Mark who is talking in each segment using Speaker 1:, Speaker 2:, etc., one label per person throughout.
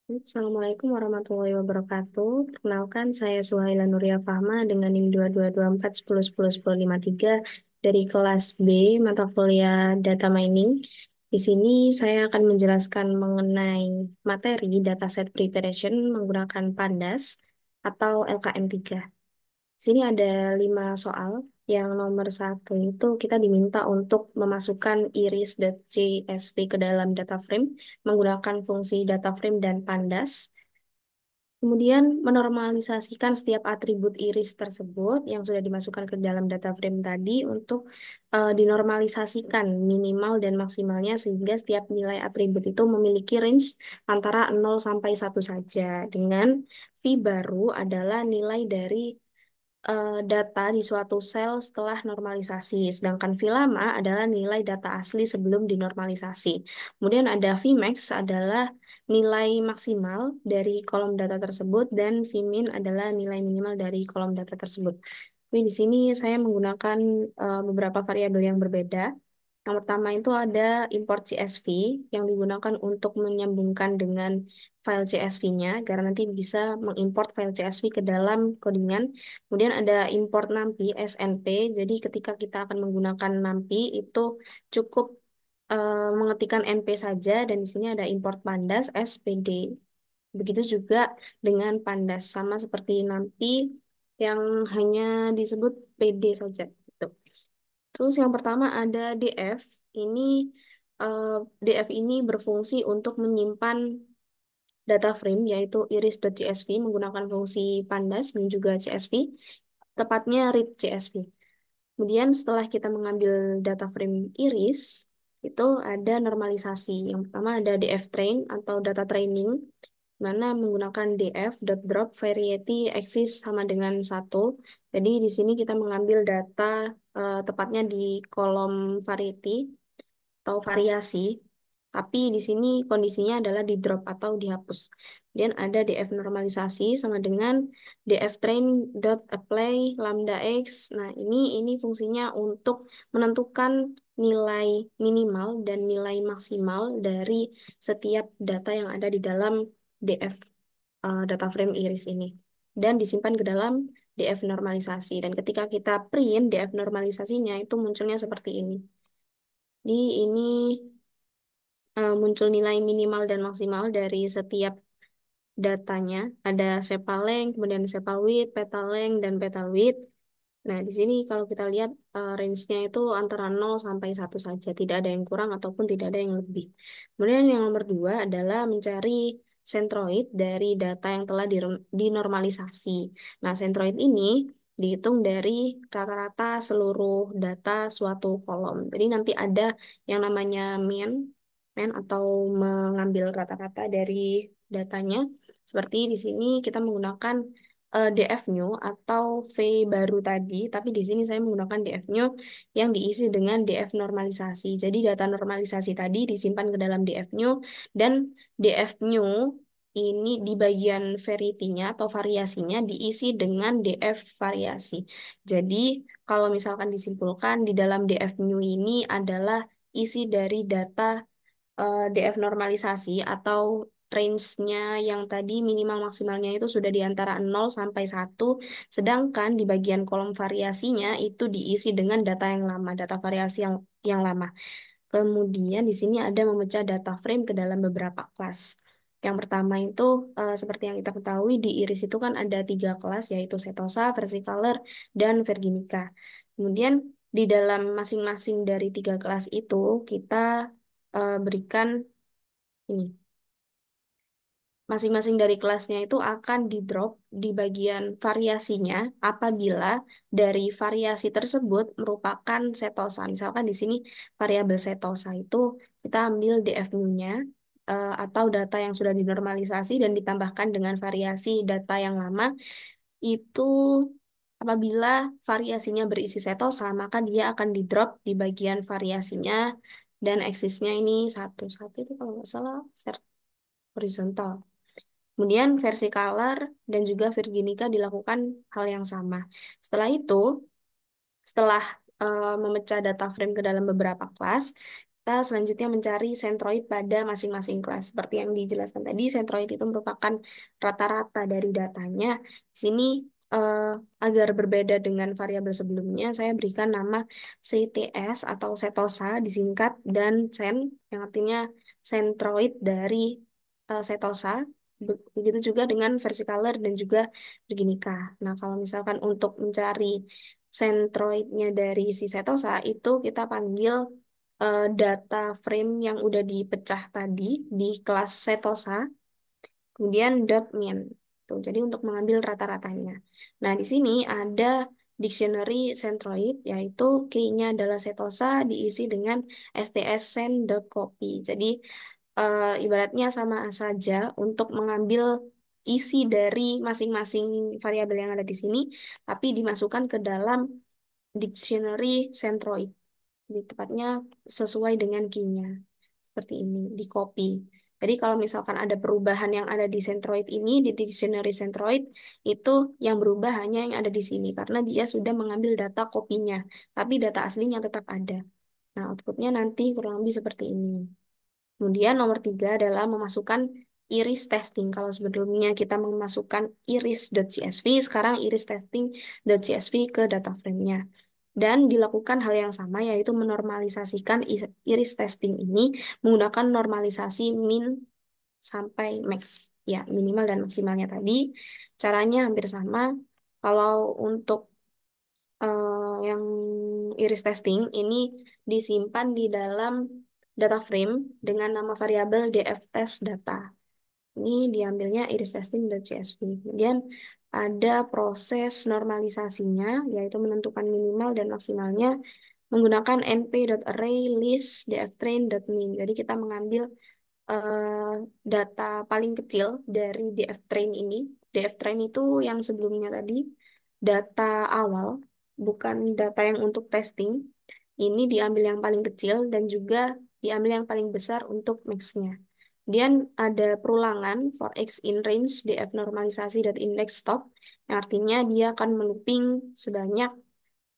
Speaker 1: Assalamualaikum warahmatullahi wabarakatuh. Perkenalkan, saya Suhaila Nuria Fahma dengan NIM 2224101053 dari kelas B mata kuliah Data Mining. Di sini saya akan menjelaskan mengenai materi Dataset Preparation menggunakan Pandas atau LKM3. Di sini ada 5 soal. Yang nomor satu itu kita diminta untuk memasukkan iris.csv ke dalam data frame menggunakan fungsi data frame dan pandas. Kemudian menormalisasikan setiap atribut iris tersebut yang sudah dimasukkan ke dalam data frame tadi untuk dinormalisasikan minimal dan maksimalnya sehingga setiap nilai atribut itu memiliki range antara 0 sampai 1 saja. Dengan V baru adalah nilai dari data di suatu sel setelah normalisasi. Sedangkan V lama adalah nilai data asli sebelum dinormalisasi. Kemudian ada Vmax adalah nilai maksimal dari kolom data tersebut dan Vmin adalah nilai minimal dari kolom data tersebut. Tapi di sini saya menggunakan beberapa variabel yang berbeda. Yang pertama itu ada import CSV yang digunakan untuk menyambungkan dengan file CSV-nya agar nanti bisa mengimport file CSV ke dalam codingan. Kemudian ada import NumPy SNP. Jadi ketika kita akan menggunakan NumPy itu cukup mengetikkan NP saja dan di sini ada import pandas SPD. Begitu juga dengan pandas sama seperti NumPy yang hanya disebut PD saja gitu. Terus yang pertama ada DF. Ini eh, DF ini berfungsi untuk menyimpan data frame yaitu iris.csv menggunakan fungsi pandas dan juga CSV, tepatnya read CSV. Kemudian setelah kita mengambil data frame iris, itu ada normalisasi. Yang pertama ada df train atau data training, mana menggunakan df.drop variety axis sama dengan 1. Jadi di sini kita mengambil data tepatnya di kolom variety atau variasi, tapi di sini kondisinya adalah di drop atau dihapus. Kemudian ada df normalisasi sama dengan df train dot apply lambda x. Nah, ini fungsinya untuk menentukan nilai minimal dan nilai maksimal dari setiap data yang ada di dalam df data frame iris ini dan disimpan ke dalam df normalisasi. Dan ketika kita print df normalisasinya itu munculnya seperti ini. Di ini muncul nilai minimal dan maksimal dari setiap datanya. Ada sepal length, kemudian sepal width, petal length, dan petal width. Nah, di sini kalau kita lihat range-nya itu antara 0 sampai 1 saja. Tidak ada yang kurang ataupun tidak ada yang lebih. Kemudian yang nomor 2 adalah mencari centroid dari data yang telah dinormalisasi. Nah, centroid ini dihitung dari rata-rata seluruh data suatu kolom. Jadi nanti ada yang namanya mean atau mengambil rata-rata dari datanya. Seperti di sini kita menggunakan DF-new atau V baru tadi, tapi di sini saya menggunakan DF-new yang diisi dengan DF normalisasi. Jadi data normalisasi tadi disimpan ke dalam DF-new dan DF-new ini di bagian variety-nya atau variasinya diisi dengan DF variasi. Jadi kalau misalkan disimpulkan di dalam DF-new ini adalah isi dari data DF normalisasi atau range-nya yang tadi minimal maksimalnya itu sudah di antara 0 sampai 1, sedangkan di bagian kolom variasinya itu diisi dengan data yang lama, data variasi yang lama. Kemudian di sini ada memecah data frame ke dalam beberapa kelas. Yang pertama itu seperti yang kita ketahui di Iris itu kan ada 3 kelas yaitu Setosa, Versicolor, dan Virginica. Kemudian di dalam masing-masing dari 3 kelas itu kita berikan ini. Masing-masing dari kelasnya itu akan di-drop di bagian variasinya apabila dari variasi tersebut merupakan setosa. Misalkan di sini variabel setosa itu kita ambil DF-nya atau data yang sudah dinormalisasi dan ditambahkan dengan variasi data yang lama itu apabila variasinya berisi setosa maka dia akan di-drop di bagian variasinya dan eksisnya ini satu. Satu itu kalau nggak salah horizontal. Kemudian versi color dan juga Virginica dilakukan hal yang sama. Setelah itu, setelah memecah data frame ke dalam beberapa kelas, kita selanjutnya mencari sentroid pada masing-masing kelas. Seperti yang dijelaskan tadi, sentroid itu merupakan rata-rata dari datanya. Di sini eh, agar berbeda dengan variabel sebelumnya, saya berikan nama CTS atau setosa disingkat dan sen yang artinya sentroid dari setosa. Begitu juga dengan versicolor dan juga berginika. Nah, kalau misalkan untuk mencari sentroidnya dari si setosa itu kita panggil data frame yang udah dipecah tadi di kelas setosa, kemudian dot min. Tuh, jadi untuk mengambil rata-ratanya. Nah, di sini ada dictionary centroid, yaitu key-nya adalah setosa diisi dengan stsen.copy. Jadi, ibaratnya sama saja untuk mengambil isi dari masing-masing variabel yang ada di sini, tapi dimasukkan ke dalam dictionary centroid. Di tepatnya sesuai dengan key-nya. Seperti ini, di copy. Jadi kalau misalkan ada perubahan yang ada di centroid ini, di dictionary centroid, itu yang berubah hanya yang ada di sini. Karena dia sudah mengambil data kopinya. Tapi data aslinya tetap ada. Nah, outputnya nanti kurang lebih seperti ini. Kemudian nomor tiga adalah memasukkan iris testing. Kalau sebelumnya kita memasukkan iris.csv, sekarang iris testing.csv ke data frame-nya. Dan dilakukan hal yang sama, yaitu menormalisasikan iris testing ini menggunakan normalisasi min sampai max. Ya, minimal dan maksimalnya tadi. Caranya hampir sama. Kalau untuk yang iris testing ini disimpan di dalam data frame dengan nama variabel dftest data. Ini diambilnya iris testing dan CSV. Kemudian ada proses normalisasinya, yaitu menentukan minimal dan maksimalnya menggunakan np.array list dftrain.min. Jadi kita mengambil eh, data paling kecil dari dftrain ini. Dftrain itu yang sebelumnya tadi, data awal, bukan data yang untuk testing. Ini diambil yang paling kecil dan juga diambil yang paling besar untuk max-nya. Kemudian ada perulangan for x in range df normalisasi dan index stop, yang artinya dia akan melooping sebanyak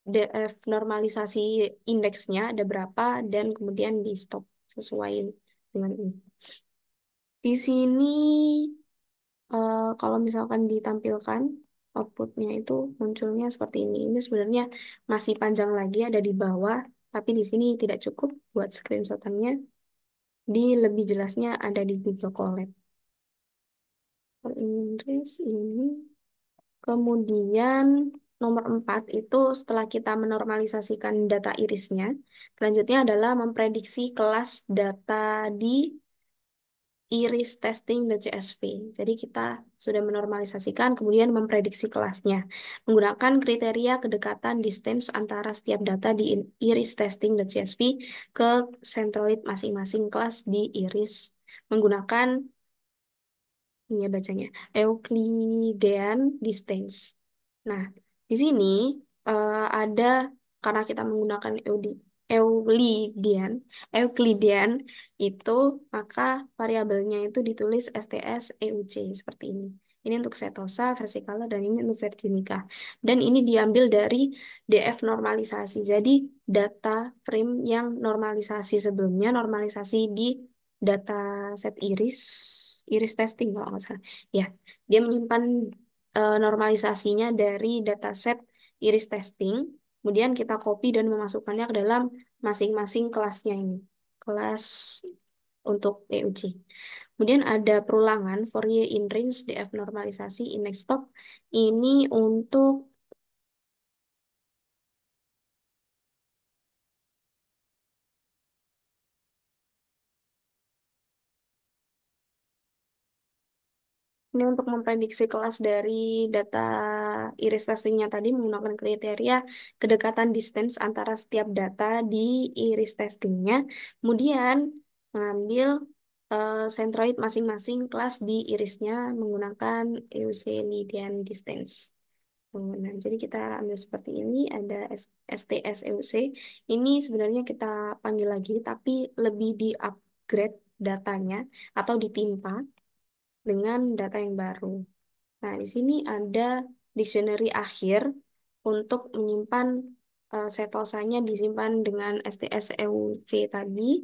Speaker 1: df normalisasi indeksnya ada berapa dan kemudian di stop sesuai dengan ini. Di sini kalau misalkan ditampilkan outputnya itu munculnya seperti ini. Ini sebenarnya masih panjang lagi ada di bawah, tapi di sini tidak cukup buat screenshotannya. Di lebih jelasnya ada di Google Colab. For Inggris ini. Kemudian nomor 4 itu setelah kita menormalisasikan data irisnya, selanjutnya adalah memprediksi kelas data di iris testing dan CSV. Jadi kita sudah menormalisasikan, kemudian memprediksi kelasnya. Menggunakan kriteria kedekatan distance antara setiap data di iris testing dan CSV ke centroid masing-masing kelas di iris. Menggunakan, iya bacanya, Euclidean distance. Nah, di sini ada, karena kita menggunakan Euclidean, Euclidean itu, maka variabelnya itu ditulis STS EUC seperti ini. Ini untuk setosa, versicolor, dan ini untuk virginica. Dan ini diambil dari DF normalisasi. Jadi data frame yang normalisasi sebelumnya, normalisasi di data set iris testing kalau nggak salah. Ya, dia menyimpan normalisasinya dari dataset iris testing, kemudian kita copy dan memasukkannya ke dalam masing-masing kelasnya ini, kelas untuk EUC. Kemudian ada perulangan Fourier in range DF normalisasi index stop. Ini untuk memprediksi kelas dari data iris testingnya tadi menggunakan kriteria kedekatan distance antara setiap data di iris testingnya. Kemudian mengambil centroid masing-masing kelas di irisnya menggunakan Euclidean distance. Nah, jadi kita ambil seperti ini, ada STS EUC. Ini sebenarnya kita panggil lagi, tapi lebih di-upgrade datanya atau ditimpa dengan data yang baru. Nah, di sini ada dictionary akhir untuk menyimpan setosanya disimpan dengan STSEUC tadi.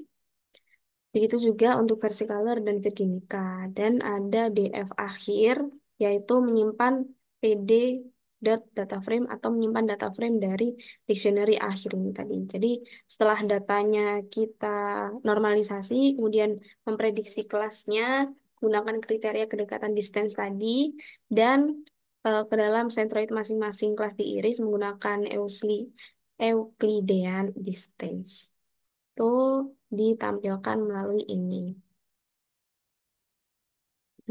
Speaker 1: Begitu juga untuk versicolor dan virginica. Dan ada DF akhir, yaitu menyimpan PD data frame atau menyimpan data frame dari dictionary akhir ini tadi. Jadi setelah datanya kita normalisasi, kemudian memprediksi kelasnya, gunakan kriteria kedekatan distance tadi, dan ke dalam centroid masing-masing kelas diiris menggunakan Euclidean distance. Itu ditampilkan melalui ini.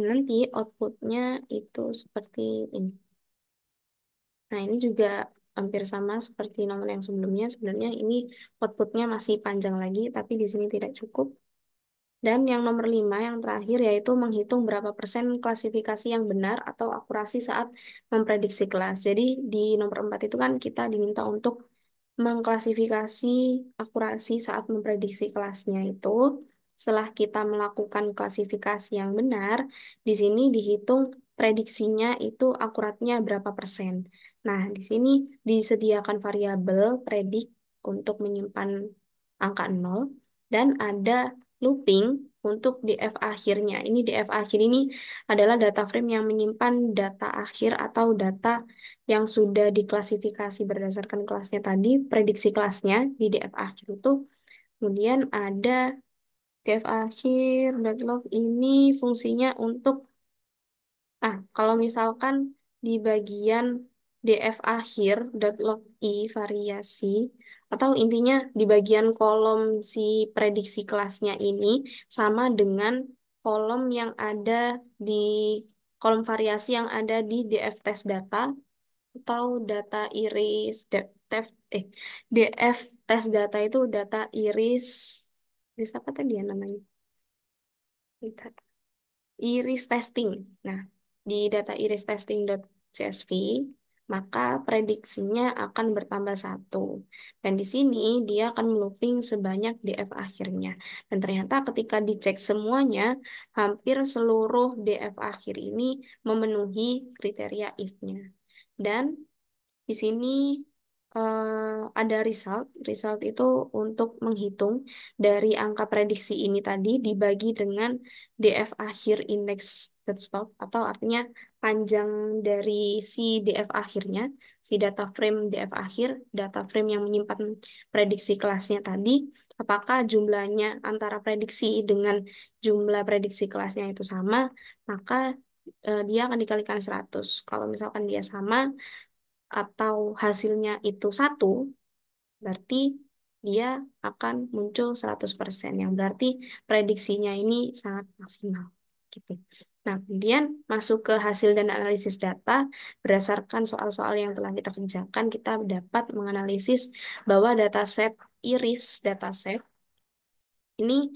Speaker 1: Nanti outputnya itu seperti ini. Nah, ini juga hampir sama seperti nomor yang sebelumnya. Sebenarnya ini outputnya masih panjang lagi, tapi di sini tidak cukup. Dan yang nomor 5, yang terakhir, yaitu menghitung berapa persen klasifikasi yang benar atau akurasi saat memprediksi kelas. Jadi di nomor 4 itu kan kita diminta untuk mengklasifikasi akurasi saat memprediksi kelasnya itu. Setelah kita melakukan klasifikasi yang benar, di sini dihitung prediksinya itu akuratnya berapa persen. Nah, di sini disediakan variabel predik untuk menyimpan angka 0 dan ada looping untuk DF akhirnya. Ini DF akhir ini adalah data frame yang menyimpan data akhir atau data yang sudah diklasifikasi berdasarkan kelasnya tadi, prediksi kelasnya di DF akhir itu. Kemudian ada DF akhir, deadlock ini fungsinya untuk, kalau misalkan di bagian DF akhir, deadlock I variasi, atau intinya di bagian kolom si prediksi kelasnya ini sama dengan kolom yang ada di kolom variasi yang ada di DF test data atau data iris DF test data itu data iris apa tadi ya namanya? Bentar. Iris testing. Nah, di data iris testing.csv, maka prediksinya akan bertambah satu. Dan di sini dia akan melooping sebanyak DF akhirnya. Dan ternyata ketika dicek semuanya, hampir seluruh DF akhir ini memenuhi kriteria if-nya. Dan di sini ada result. Result itu untuk menghitung dari angka prediksi ini tadi dibagi dengan DF akhir index deadstock atau artinya panjang dari si DF akhirnya, si data frame DF akhir, data frame yang menyimpan prediksi kelasnya tadi, apakah jumlahnya antara prediksi dengan jumlah prediksi kelasnya itu sama, maka dia akan dikalikan 100. Kalau misalkan dia sama, atau hasilnya itu satu, berarti dia akan muncul 100%, yang berarti prediksinya ini sangat maksimal. Gitu. Nah, kemudian masuk ke hasil dan analisis data, berdasarkan soal-soal yang telah kita kerjakan, kita dapat menganalisis bahwa dataset iris dataset ini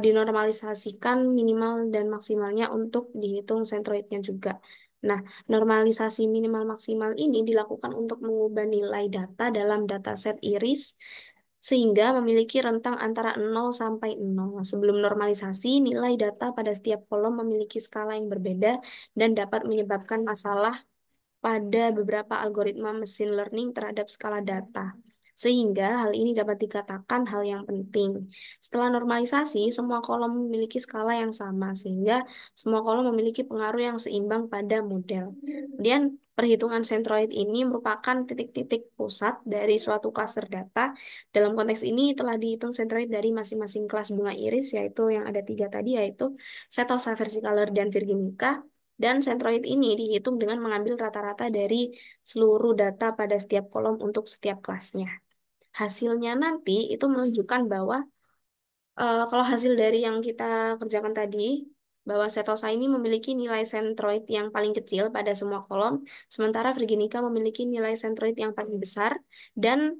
Speaker 1: dinormalisasikan minimal dan maksimalnya untuk dihitung sentroidnya juga. Nah, normalisasi minimal maksimal ini dilakukan untuk mengubah nilai data dalam dataset iris sehingga memiliki rentang antara 0 sampai 0. Sebelum normalisasi, nilai data pada setiap kolom memiliki skala yang berbeda dan dapat menyebabkan masalah pada beberapa algoritma machine learning terhadap skala data. Sehingga hal ini dapat dikatakan hal yang penting. Setelah normalisasi, semua kolom memiliki skala yang sama, sehingga semua kolom memiliki pengaruh yang seimbang pada model. Kemudian, perhitungan centroid ini merupakan titik-titik pusat dari suatu klaster data. Dalam konteks ini telah dihitung centroid dari masing-masing kelas bunga iris, yaitu yang ada 3 tadi, yaitu Setosa, Versicolor, dan Virginica. Dan centroid ini dihitung dengan mengambil rata-rata dari seluruh data pada setiap kolom untuk setiap kelasnya. Hasilnya nanti itu menunjukkan bahwa kalau hasil dari yang kita kerjakan tadi, bahwa Setosa ini memiliki nilai centroid yang paling kecil pada semua kolom, sementara Virginica memiliki nilai centroid yang paling besar, dan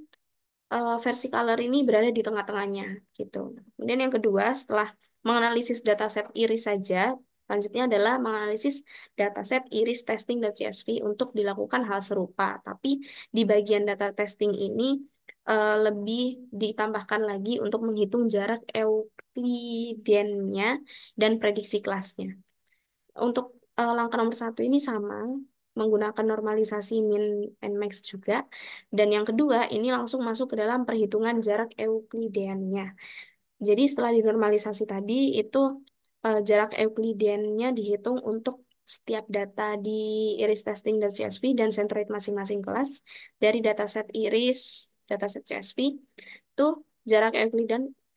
Speaker 1: versi color ini berada di tengah-tengahnya gitu. Kemudian yang kedua, setelah menganalisis dataset iris saja, selanjutnya adalah menganalisis dataset iris testing.csv untuk dilakukan hal serupa. Tapi di bagian data testing ini lebih ditambahkan lagi untuk menghitung jarak Euclidean-nya dan prediksi kelasnya. Untuk langkah nomor 1 ini sama, menggunakan normalisasi min and max juga. Dan yang kedua, ini langsung masuk ke dalam perhitungan jarak Euclidean-nya. Jadi setelah dinormalisasi tadi itu jarak Euclideannya dihitung untuk setiap data di iris testing dan CSV dan centroid masing-masing kelas dari dataset iris, dataset CSV itu jarak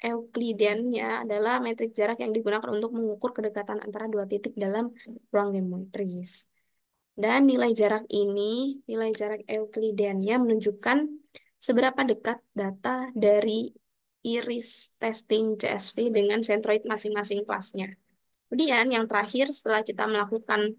Speaker 1: Euclideannya adalah metrik jarak yang digunakan untuk mengukur kedekatan antara dua titik dalam ruang geometris. Dan nilai jarak Euclideannya menunjukkan seberapa dekat data dari iris testing CSV dengan sentroid masing-masing kelasnya. Kemudian yang terakhir setelah kita melakukan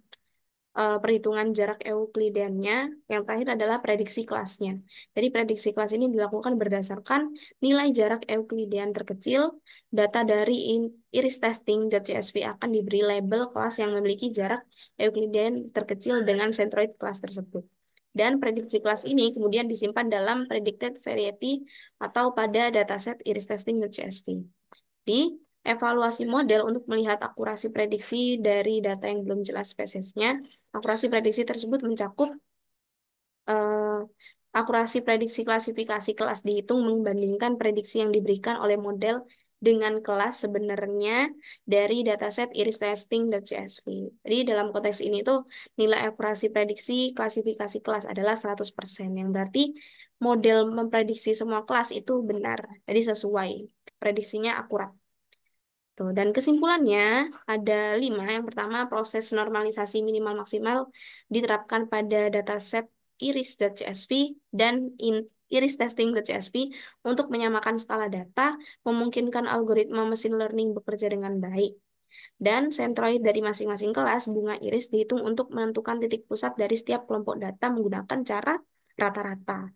Speaker 1: perhitungan jarak Euklideannya, yang terakhir adalah prediksi kelasnya. Jadi prediksi kelas ini dilakukan berdasarkan nilai jarak Euklidean terkecil, data dari iris testing CSV akan diberi label kelas yang memiliki jarak Euklidean terkecil dengan centroid kelas tersebut. Dan prediksi kelas ini kemudian disimpan dalam predicted variety atau pada dataset iris testing CSV. Di evaluasi model untuk melihat akurasi prediksi dari data yang belum jelas spesiesnya. Akurasi prediksi tersebut mencakup eh, akurasi prediksi klasifikasi kelas dihitung membandingkan prediksi yang diberikan oleh model dengan kelas sebenarnya dari dataset iris testing dan CSV. Jadi dalam konteks ini tuh nilai akurasi prediksi klasifikasi kelas adalah 100%, yang berarti model memprediksi semua kelas itu benar. Jadi sesuai, prediksinya akurat. Tuh, dan kesimpulannya ada 5. Yang pertama, proses normalisasi minimal maksimal diterapkan pada dataset iris.csv dan iris testing.csv untuk menyamakan skala data, memungkinkan algoritma mesin learning bekerja dengan baik. Dan sentroid dari masing-masing kelas bunga iris dihitung untuk menentukan titik pusat dari setiap kelompok data menggunakan cara rata-rata.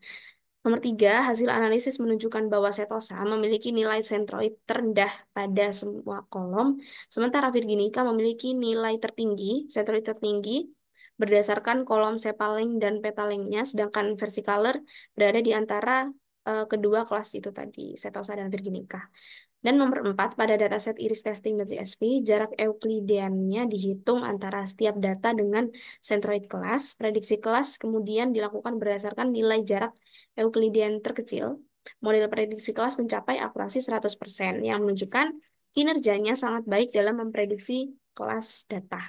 Speaker 1: Nomor 3, hasil analisis menunjukkan bahwa setosa memiliki nilai sentroid terendah pada semua kolom, sementara Virginica memiliki nilai tertinggi, sentroid tertinggi, berdasarkan kolom sepaling dan petalingnya, sedangkan versicolor berada di antara kedua kelas itu tadi, setosa dan Virginica. Dan nomor 4, pada dataset iris testing dan CSV, jarak Euklideannya dihitung antara setiap data dengan centroid kelas. Prediksi kelas kemudian dilakukan berdasarkan nilai jarak Euklidean terkecil. Model prediksi kelas mencapai akurasi 100%, yang menunjukkan kinerjanya sangat baik dalam memprediksi kelas data.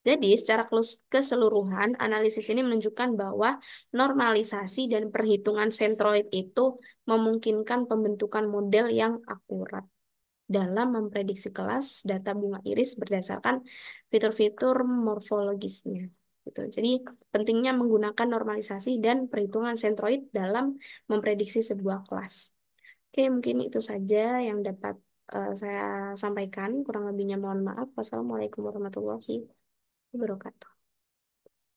Speaker 1: Jadi, secara keseluruhan, analisis ini menunjukkan bahwa normalisasi dan perhitungan sentroid itu memungkinkan pembentukan model yang akurat dalam memprediksi kelas data bunga iris berdasarkan fitur-fitur morfologisnya. Gitu. Jadi pentingnya menggunakan normalisasi dan perhitungan sentroid dalam memprediksi sebuah kelas. Oke, mungkin itu saja yang dapat saya sampaikan. Kurang lebihnya mohon maaf. Wassalamualaikum warahmatullahi wabarakatuh.